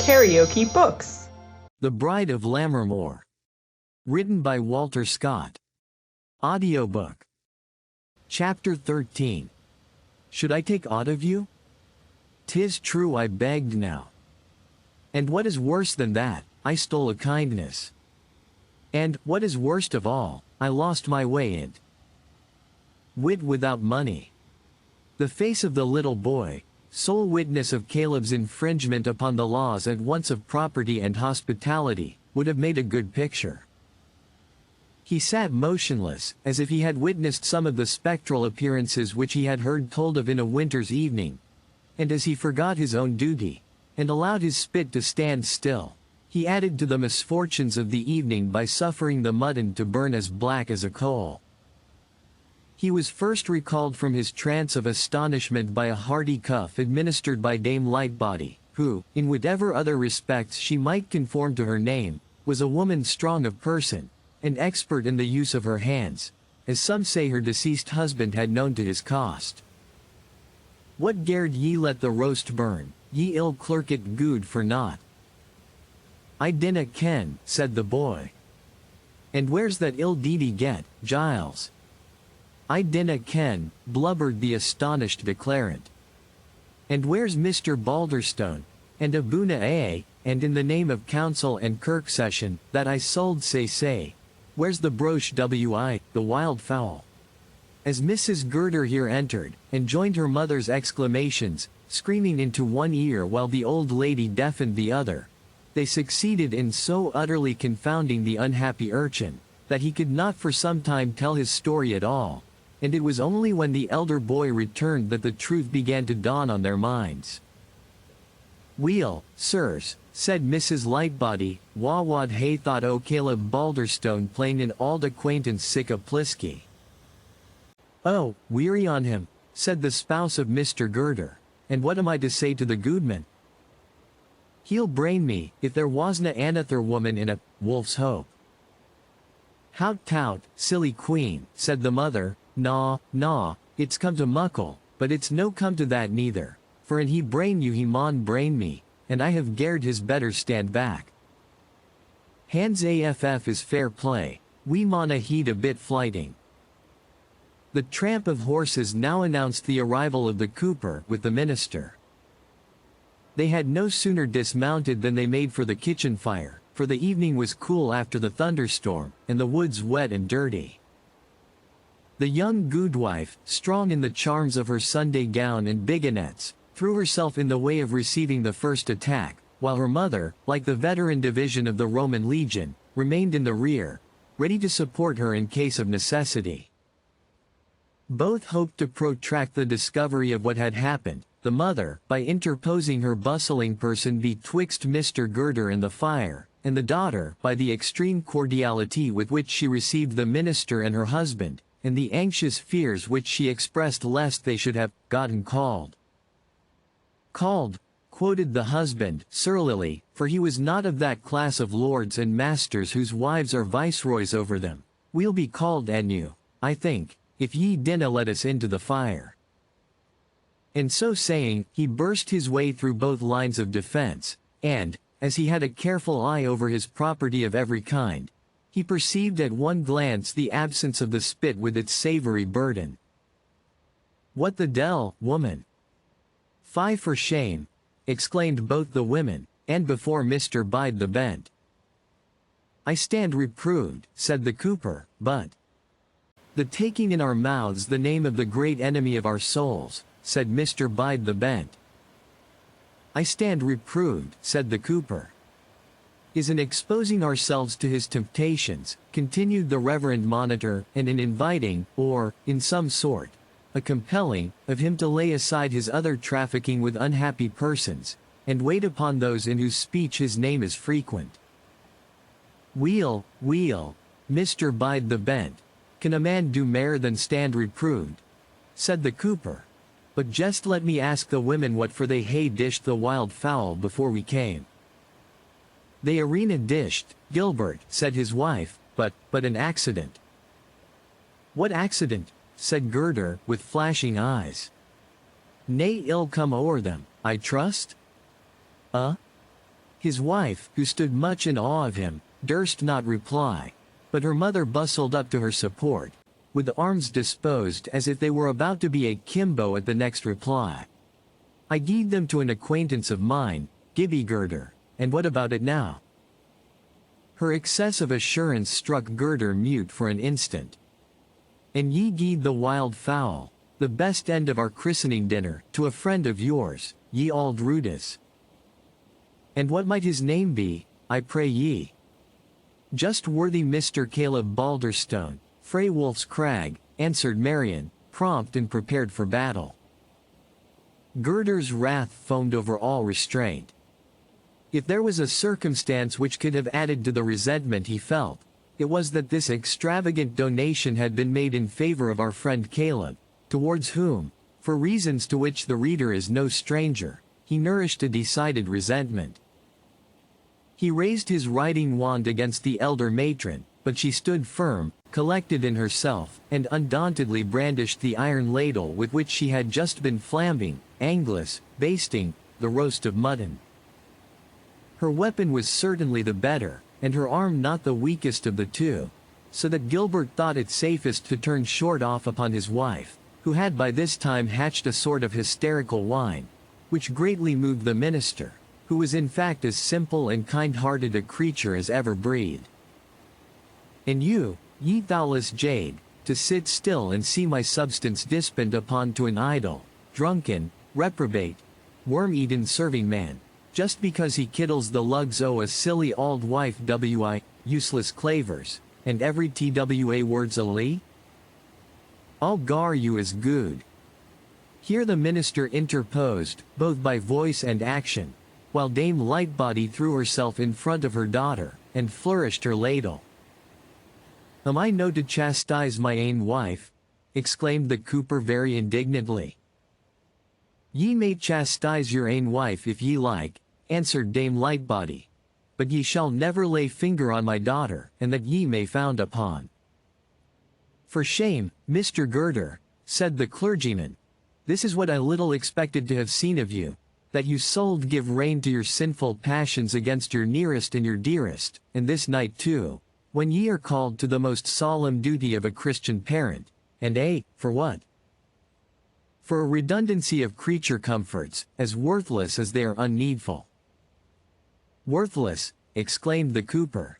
KaraokeBooks. The Bride of Lammermoor. Written by Walter Scott. Audiobook. Chapter 13. Should I take aught of you? 'Tis true I begged now. And what is worse than that, I stole a kindness. And, what is worst of all, I lost my way in't. Wit without money. The face of the little boy, sole witness of Caleb's infringement upon the laws at once of property and hospitality, would have made a good picture. He sat motionless, as if he had witnessed some of the spectral appearances which he had heard told of in a winter's evening, and as he forgot his own duty, and allowed his spit to stand still, he added to the misfortunes of the evening by suffering the mutton to burn as black as a coal. He was first recalled from his trance of astonishment by a hearty cuff administered by Dame Lightbody, who, in whatever other respects she might conform to her name, was a woman strong of person, and expert in the use of her hands, as some say her deceased husband had known to his cost. What gar'd ye let the roast burn, ye ill clerk it good for naught? I dinna ken, said the boy. And where's that ill deedy get, Giles? I dinna ken, blubbered the astonished declarant. And where's Mr. Balderstone, and Abuna and in the name of council and kirk session, that I sold say, where's the broche wi, the wild fowl? As Mrs. Girder here entered, and joined her mother's exclamations, screaming into one ear while the old lady deafened the other, they succeeded in so utterly confounding the unhappy urchin, that he could not for some time tell his story at all, and it was only when the elder boy returned that the truth began to dawn on their minds. Weel, sirs, said Mrs. Lightbody, wad hae thought o' Caleb Balderstone plain in auld acquaintance sic a plisky. Oh, weary on him, said the spouse of Mr. Girder, and what am I to say to the goodman? He'll brain me, if there wasna another woman in a wolf's hope. Hout tout, silly queen, said the mother, naw, it's come to muckle, but it's no come to that neither, for an he brain you he maun brain me, and I have gar'd his better stand back. Hands aff is fair play, we mauna heed a bit flighting. The tramp of horses now announced the arrival of the cooper with the minister. They had no sooner dismounted than they made for the kitchen fire, for the evening was cool after the thunderstorm, and the woods wet and dirty. The young goodwife, strong in the charms of her Sunday gown and bigonets, threw herself in the way of receiving the first attack, while her mother, like the veteran division of the Roman legion, remained in the rear, ready to support her in case of necessity. Both hoped to protract the discovery of what had happened, the mother, by interposing her bustling person betwixt Mr. Girder and the fire, and the daughter, by the extreme cordiality with which she received the minister and her husband, and the anxious fears which she expressed lest they should have gotten called. Called, quoted the husband, surlily, for he was not of that class of lords and masters whose wives are viceroys over them. We'll be called an you, I think, if ye dinna let us into the fire. And so saying, he burst his way through both lines of defense, and, as he had a careful eye over his property of every kind, he perceived at one glance the absence of the spit with its savory burden. What the devil, woman? Fie for shame, exclaimed both the women, and before Mr. Bide the Bent. I stand reproved, said the cooper, but the taking in our mouths the name of the great enemy of our souls, said Mr. Bide the Bent. I stand reproved, said the cooper. Is in exposing ourselves to his temptations, continued the reverend monitor, and in inviting, or, in some sort, a compelling, of him to lay aside his other trafficking with unhappy persons, and wait upon those in whose speech his name is frequent. Weel, Mr. Bide the Bent, can a man do mair than stand reproved? Said the cooper. But just let me ask the women what for they hae dished the wild fowl before we came. They arena dished, Gilbert, said his wife, but an accident. What accident? Said Girder, with flashing eyes. Nay ill come o'er them, I trust? His wife, who stood much in awe of him, durst not reply, but her mother bustled up to her support, with arms disposed as if they were about to be akimbo at the next reply. I gied them to an acquaintance of mine, Gibbie-Girder, and what about it now? Her excessive assurance struck Girder mute for an instant. And ye gied the wild fowl, the best end of our christening dinner, to a friend of yours, ye auld Rudis. And what might his name be, I pray ye? Just worthy Mr. Caleb Balderstone, frae Wolf's Crag, answered Marion, prompt and prepared for battle. Girder's wrath foamed over all restraint. If there was a circumstance which could have added to the resentment he felt, it was that this extravagant donation had been made in favor of our friend Caleb, towards whom, for reasons to which the reader is no stranger, he nourished a decided resentment. He raised his riding wand against the elder matron, but she stood firm, collected in herself, and undauntedly brandished the iron ladle with which she had just been flambing, basting, the roast of mutton. Her weapon was certainly the better, and her arm not the weakest of the two, so that Gilbert thought it safest to turn short off upon his wife, who had by this time hatched a sort of hysterical whine, which greatly moved the minister, who was in fact as simple and kind-hearted a creature as ever breathed. And you, ye thoughtless jade, to sit still and see my substance dispend upon to an idle, drunken, reprobate, worm-eaten serving man, just because he kiddles the lugs o' a silly auld wife useless clavers, and every twa words a lee? I'll gar you as good. Here the minister interposed, both by voice and action, while Dame Lightbody threw herself in front of her daughter, and flourished her ladle. Am I no to chastise my ain wife? Exclaimed the cooper very indignantly. Ye may chastise your ain wife if ye like, answered Dame Lightbody, but ye shall never lay finger on my daughter, and that ye may found upon. For shame, Mr. Girder, said the clergyman. This is what I little expected to have seen of you, that you sold give rein to your sinful passions against your nearest and your dearest, and this night too, when ye are called to the most solemn duty of a Christian parent, and for what? For a redundancy of creature comforts, as worthless as they are unneedful. Worthless, exclaimed the cooper.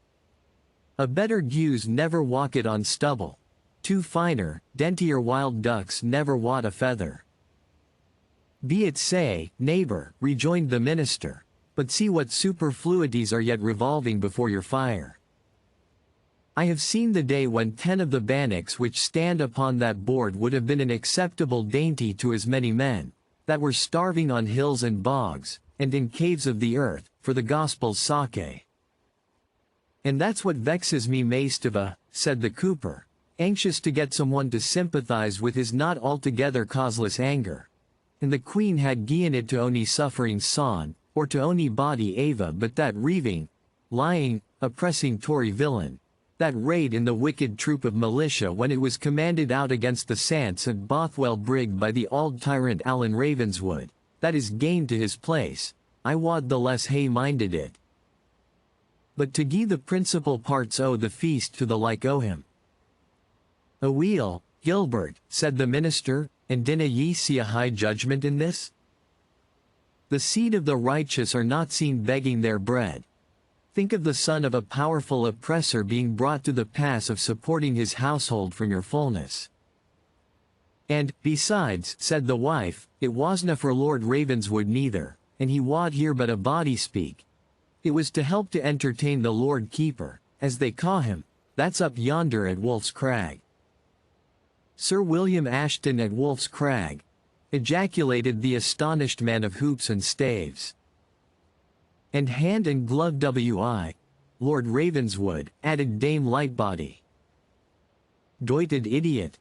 A better goose never walked on stubble. Two finer, daintier wild ducks never wot a feather. Be it say, neighbor, rejoined the minister, but see what superfluities are yet revolving before your fire. I have seen the day when 10 of the bannocks which stand upon that board would have been an acceptable dainty to as many men, that were starving on hills and bogs, and in caves of the earth, for the gospel's sake. And that's what vexes me maist of said the cooper, anxious to get someone to sympathize with his not altogether causeless anger. And the queen had gi'en it to ony suffering son, or to ony body Ava but that reaving, lying, oppressing Tory villain, that raid in the wicked troop of militia when it was commanded out against the Sants at Bothwell Brig by the auld tyrant Alan Ravenswood, that is gained to his place, I wad the less hay-minded it. But to gie the principal parts o' the feast to the like o' him. Aweel, Gilbert, said the minister, and dinna ye see a high judgment in this? The seed of the righteous are not seen begging their bread. Think of the son of a powerful oppressor being brought to the pass of supporting his household from your fullness. And, besides, said the wife, it wasna for Lord Ravenswood neither, and he wad hear but a body speak. It was to help to entertain the Lord Keeper, as they ca' him, that's up yonder at Wolf's Crag. Sir William Ashton at Wolf's Crag, ejaculated the astonished man of hoops and staves. And hand and glove Lord Ravenswood, added Dame Lightbody. Doited idiot.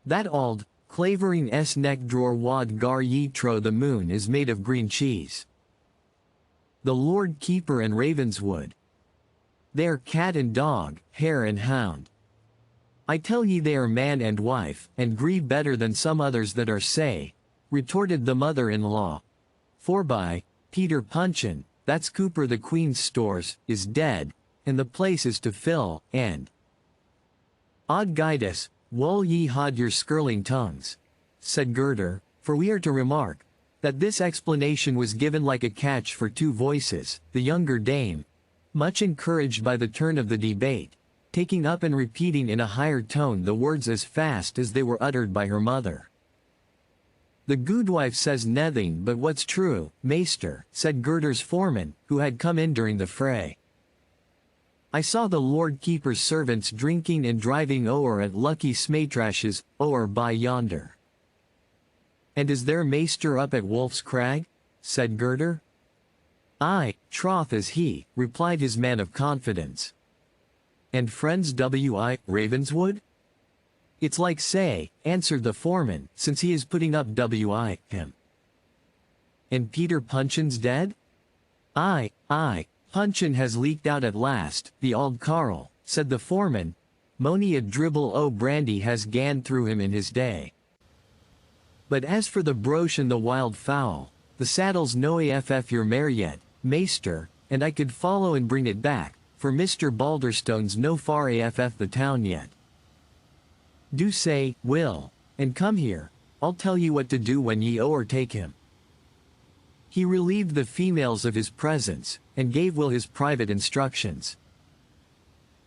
That auld, clavering neck drawer wad gar ye tro the moon is made of green cheese. The Lord Keeper and Ravenswood. They are cat and dog, hare and hound. I tell ye they are man and wife, and grieve better than some others that are say, retorted the mother-in-law. Forby, Peter Puncheon, that's Cooper the Queen's stores, is dead, and the place is to fill, and Od guide us, wool ye hod your skirling tongues, said Girder, for we are to remark, that this explanation was given like a catch for two voices, the younger dame, much encouraged by the turn of the debate, taking up and repeating in a higher tone the words as fast as they were uttered by her mother. The goodwife says nothing but what's true, meester, said Girder's foreman, who had come in during the fray. I saw the Lord Keeper's servants drinking and driving o'er at Lucky Smaytrash's, o'er by yonder. And is there meester up at Wolf's Crag? Said Girder. Aye, troth is he, replied his man of confidence. And friends W.I. Ravenswood? It's like say, answered the foreman, since he is putting up W.I. him. And Peter Punchin's dead? Aye, Punchin has leaked out at last, the old carl, said the foreman. Mony a dribble o' brandy has gone through him in his day. But as for the brooch and the wild fowl, the saddle's no aff your mare yet, meester, and I could follow and bring it back, for Mr. Balderstone's no far aff the town yet. Do say, Will, and come here, I'll tell you what to do when ye o'ertake him. He relieved the females of his presence, and gave Will his private instructions.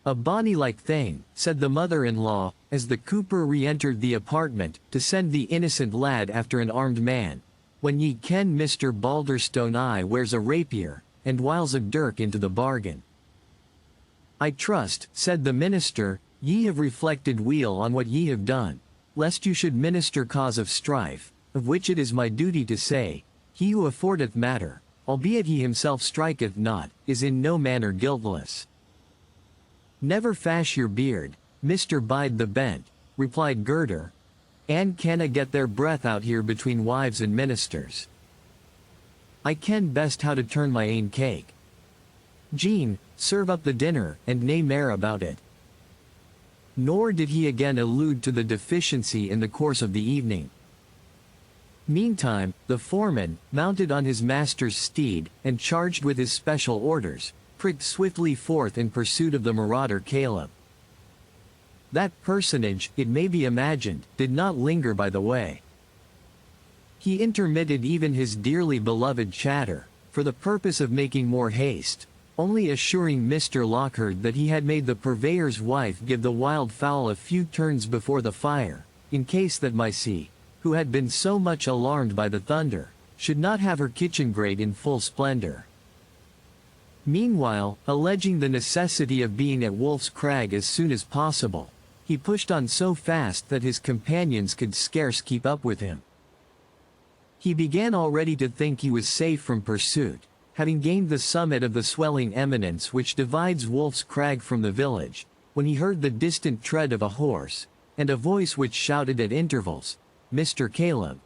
A bonny like thing, said the mother-in-law, as the cooper re-entered the apartment, to send the innocent lad after an armed man, when ye ken Mr. Balderstone I wears a rapier, and whiles a dirk into the bargain. I trust, said the minister, ye have reflected weel on what ye have done, lest you should minister cause of strife, of which it is my duty to say, he who affordeth matter, albeit he himself striketh not, is in no manner guiltless. Never fash your beard, Mr. Bide the Bent, replied Girder, and canna get their breath out here between wives and ministers. I ken best how to turn my ain cake. Jean, serve up the dinner, and nae mair about it. Nor did he again allude to the deficiency in the course of the evening. Meantime, the foreman, mounted on his master's steed, and charged with his special orders, pricked swiftly forth in pursuit of the marauder Caleb. That personage, it may be imagined, did not linger by the way. He intermitted even his dearly beloved chatter, for the purpose of making more haste, only assuring Mr. Lockhart that he had made the purveyor's wife give the wild fowl a few turns before the fire, in case that Mysie, who had been so much alarmed by the thunder, should not have her kitchen grate in full splendor. Meanwhile, alleging the necessity of being at Wolf's Crag as soon as possible, he pushed on so fast that his companions could scarce keep up with him. He began already to think he was safe from pursuit, having gained the summit of the swelling eminence which divides Wolf's Crag from the village, when he heard the distant tread of a horse, and a voice which shouted at intervals, Mr. Caleb,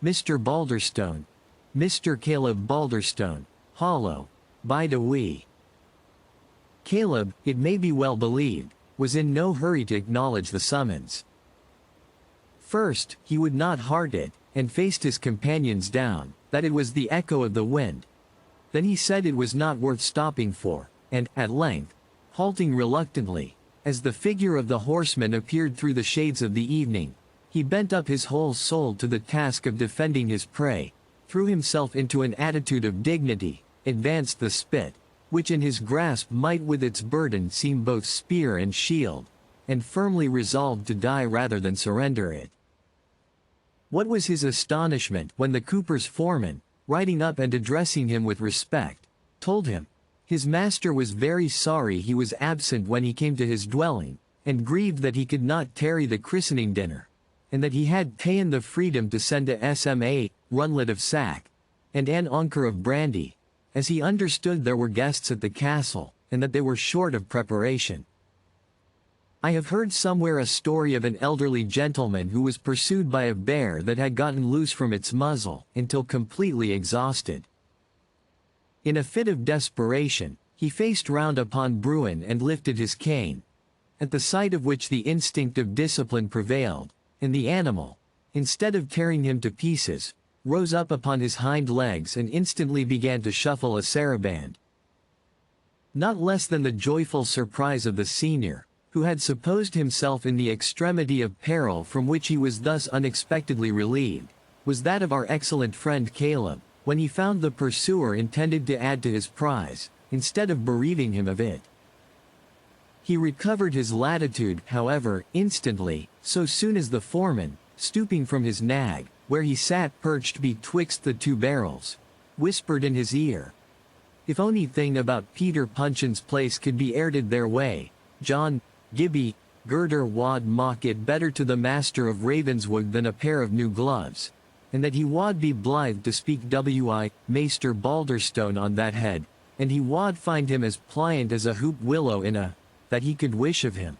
Mr. Balderstone, Mr. Caleb Balderstone, hollow, bide a wee. Caleb, it may be well believed, was in no hurry to acknowledge the summons. First, he would not heart it, and faced his companions down, that it was the echo of the wind. Then he said it was not worth stopping for, and, at length, halting reluctantly, as the figure of the horseman appeared through the shades of the evening, he bent up his whole soul to the task of defending his prey, threw himself into an attitude of dignity, advanced the spit, which in his grasp might with its burden seem both spear and shield, and firmly resolved to die rather than surrender it. What was his astonishment when the cooper's foreman, riding up and addressing him with respect, told him, his master was very sorry he was absent when he came to his dwelling, and grieved that he could not tarry the christening dinner, and that he had ta'en the freedom to send a SMA runlet of sack, and an anchor of brandy, as he understood there were guests at the castle, and that they were short of preparation. I have heard somewhere a story of an elderly gentleman who was pursued by a bear that had gotten loose from its muzzle, until completely exhausted. In a fit of desperation, he faced round upon Bruin and lifted his cane, at the sight of which the instinct of discipline prevailed, and the animal, instead of tearing him to pieces, rose up upon his hind legs and instantly began to shuffle a saraband. Not less than the joyful surprise of the senior, who had supposed himself in the extremity of peril from which he was thus unexpectedly relieved, was that of our excellent friend Caleb, when he found the pursuer intended to add to his prize, instead of bereaving him of it. He recovered his latitude, however, instantly, so soon as the foreman, stooping from his nag, where he sat perched betwixt the two barrels, whispered in his ear, "If onything about Peter Punchin's place could be airded their way, John, Gibby, Girder wad mock it better to the master of Ravenswood than a pair of new gloves, and that he wad be blithe to speak wi, Maester Balderstone on that head, and he wad find him as pliant as a hoop willow in a, that he could wish of him."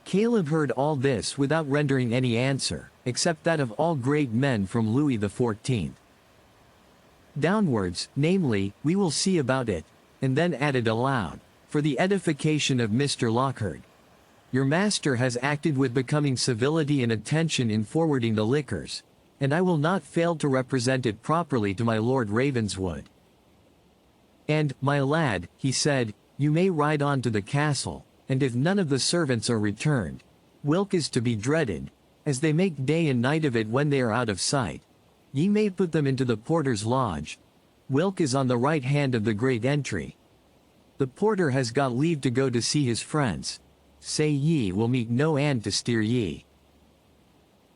Caleb heard all this without rendering any answer, except that of all great men from Louis XIV. Downwards, namely, we will see about it, and then added aloud, for the edification of Mr. Lockhart, "Your master has acted with becoming civility and attention in forwarding the liquors, and I will not fail to represent it properly to my Lord Ravenswood. And, my lad," he said, "you may ride on to the castle, and if none of the servants are returned, whilk is to be dreaded, as they make day and night of it when they are out of sight, ye may put them into the porter's lodge, whilk is on the right hand of the great entry. The porter has got leave to go to see his friends, say ye will meet no end to steer ye."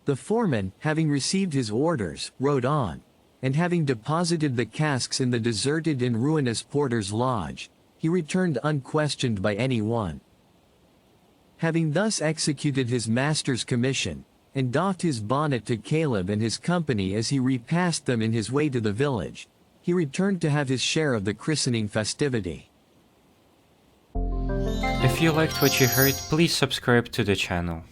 The foreman, having received his orders, rode on, and having deposited the casks in the deserted and ruinous porter's lodge, he returned unquestioned by any one. Having thus executed his master's commission, and doffed his bonnet to Caleb and his company as he repassed them in his way to the village, he returned to have his share of the christening festivity. If you liked what you heard, please subscribe to the channel.